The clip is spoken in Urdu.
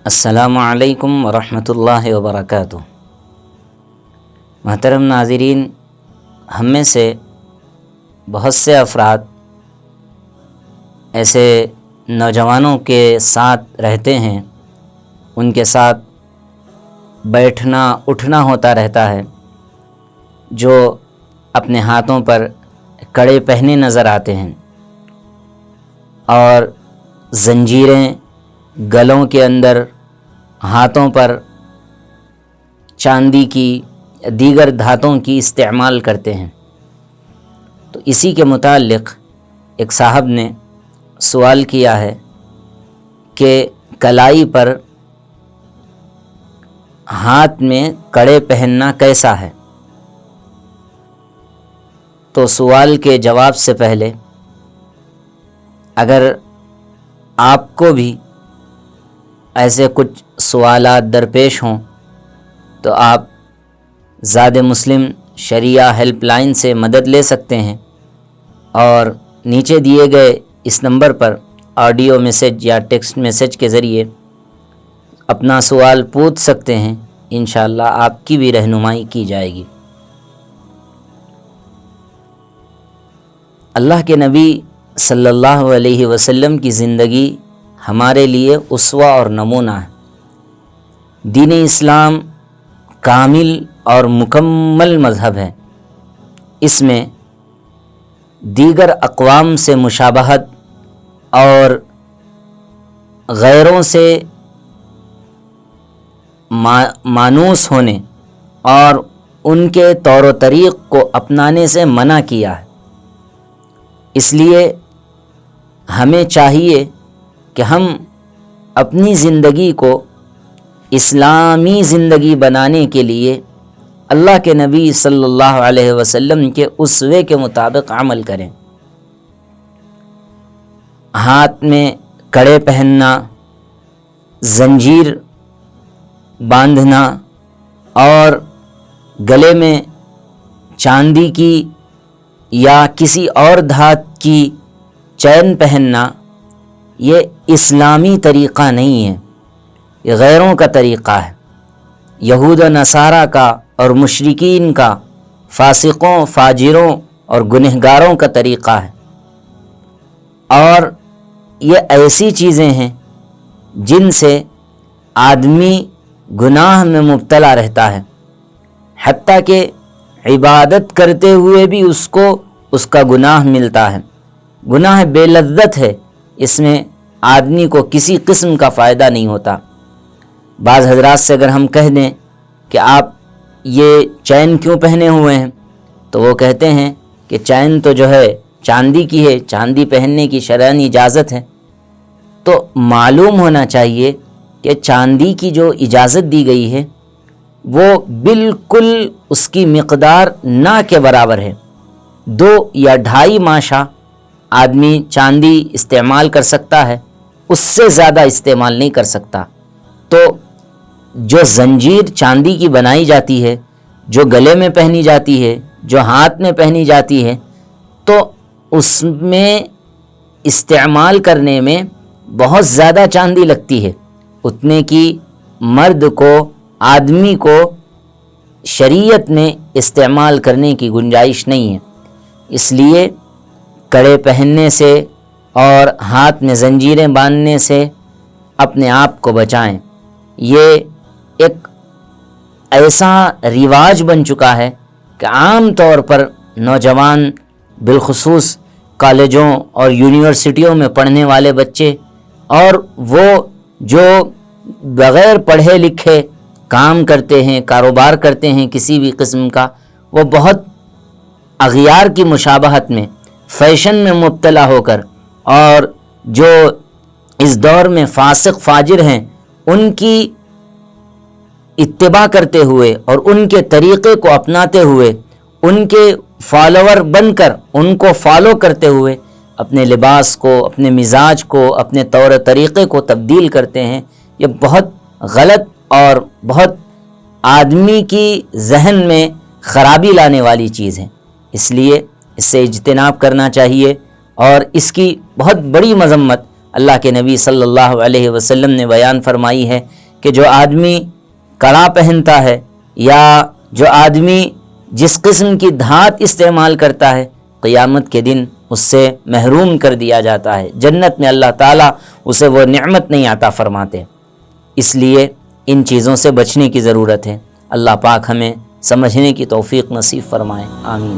السلام علیکم ورحمۃ اللہ وبرکاتہ۔ محترم ناظرین، ہم میں سے بہت سے افراد ایسے نوجوانوں کے ساتھ رہتے ہیں، ان کے ساتھ بیٹھنا اٹھنا ہوتا رہتا ہے، جو اپنے ہاتھوں پر کڑے پہنے نظر آتے ہیں اور زنجیریں گلوں کے اندر، ہاتھوں پر چاندی کی دیگر دھاتوں کی استعمال کرتے ہیں۔ تو اسی کے متعلق ایک صاحب نے سوال کیا ہے کہ کلائی پر ہاتھ میں کڑے پہننا کیسا ہے؟ تو سوال کے جواب سے پہلے اگر آپ کو بھی ایسے کچھ سوالات درپیش ہوں تو آپ زاد مسلم شریعہ ہیلپ لائن سے مدد لے سکتے ہیں، اور نیچے دیے گئے اس نمبر پر آڈیو میسج یا ٹیکسٹ میسج کے ذریعے اپنا سوال پوچھ سکتے ہیں۔ انشاءاللہ آپ کی بھی رہنمائی کی جائے گی۔ اللہ کے نبی صلی اللہ علیہ وسلم کی زندگی ہمارے لیے اسوہ اور نمونہ ہے۔ دین اسلام کامل اور مکمل مذہب ہے۔ اس میں دیگر اقوام سے مشابہت اور غیروں سے مانوس ہونے اور ان کے طور و طریق کو اپنانے سے منع کیا ہے۔ اس لیے ہمیں چاہیے کہ ہم اپنی زندگی کو اسلامی زندگی بنانے کے لیے اللہ کے نبی صلی اللہ علیہ وسلم کے اسوے کے مطابق عمل کریں۔ ہاتھ میں کڑے پہننا، زنجیر باندھنا اور گلے میں چاندی کی یا کسی اور دھات کی چین پہننا، یہ اسلامی طریقہ نہیں ہے، یہ غیروں کا طریقہ ہے، یہود و نصارہ کا اور مشرکین کا، فاسقوں، فاجروں اور گنہگاروں کا طریقہ ہے۔ اور یہ ایسی چیزیں ہیں جن سے آدمی گناہ میں مبتلا رہتا ہے، حتیٰ کہ عبادت کرتے ہوئے بھی اس کو اس کا گناہ ملتا ہے۔ گناہ بے لذت ہے، اس میں آدمی کو کسی قسم کا فائدہ نہیں ہوتا۔ بعض حضرات سے اگر ہم کہہ دیں کہ آپ یہ چین کیوں پہنے ہوئے ہیں، تو وہ کہتے ہیں کہ چین تو جو ہے چاندی کی ہے، چاندی پہننے کی شرعاً اجازت ہے۔ تو معلوم ہونا چاہیے کہ چاندی کی جو اجازت دی گئی ہے وہ بالکل اس کی مقدار نہ کے برابر ہے۔ 2 یا 2.5 ماشا آدمی چاندی استعمال کر سکتا ہے، اس سے زیادہ استعمال نہیں کر سکتا۔ تو جو زنجیر چاندی کی بنائی جاتی ہے، جو گلے میں پہنی جاتی ہے، جو ہاتھ میں پہنی جاتی ہے، تو اس میں استعمال کرنے میں بہت زیادہ چاندی لگتی ہے۔ اتنے کی مرد کو، آدمی کو شریعت میں استعمال کرنے کی گنجائش نہیں ہے۔ اس لیے کڑے پہننے سے اور ہاتھ میں زنجیریں باندھنے سے اپنے آپ کو بچائیں۔ یہ ایک ایسا رواج بن چکا ہے کہ عام طور پر نوجوان، بالخصوص کالجوں اور یونیورسٹیوں میں پڑھنے والے بچے، اور وہ جو بغیر پڑھے لکھے کام کرتے ہیں، کاروبار کرتے ہیں کسی بھی قسم کا، وہ بہت اغیار کی مشابہت میں، فیشن میں مبتلا ہو کر، اور جو اس دور میں فاسق فاجر ہیں ان کی اتباع کرتے ہوئے اور ان کے طریقے کو اپناتے ہوئے، ان کے فالوور بن کر ان کو فالو کرتے ہوئے اپنے لباس کو، اپنے مزاج کو، اپنے طور طریقے کو تبدیل کرتے ہیں۔ یہ بہت غلط اور بہت آدمی کی ذہن میں خرابی لانے والی چیز ہے۔ اس لیے اس سے اجتناب کرنا چاہیے، اور اس کی بہت بڑی مذمت اللہ کے نبی صلی اللہ علیہ وسلم نے بیان فرمائی ہے کہ جو آدمی کڑا پہنتا ہے یا جو آدمی جس قسم کی دھات استعمال کرتا ہے، قیامت کے دن اس سے محروم کر دیا جاتا ہے، جنت میں اللہ تعالیٰ اسے وہ نعمت نہیں عطا فرماتے۔ اس لیے ان چیزوں سے بچنے کی ضرورت ہے۔ اللہ پاک ہمیں سمجھنے کی توفیق نصیب فرمائے، آمین۔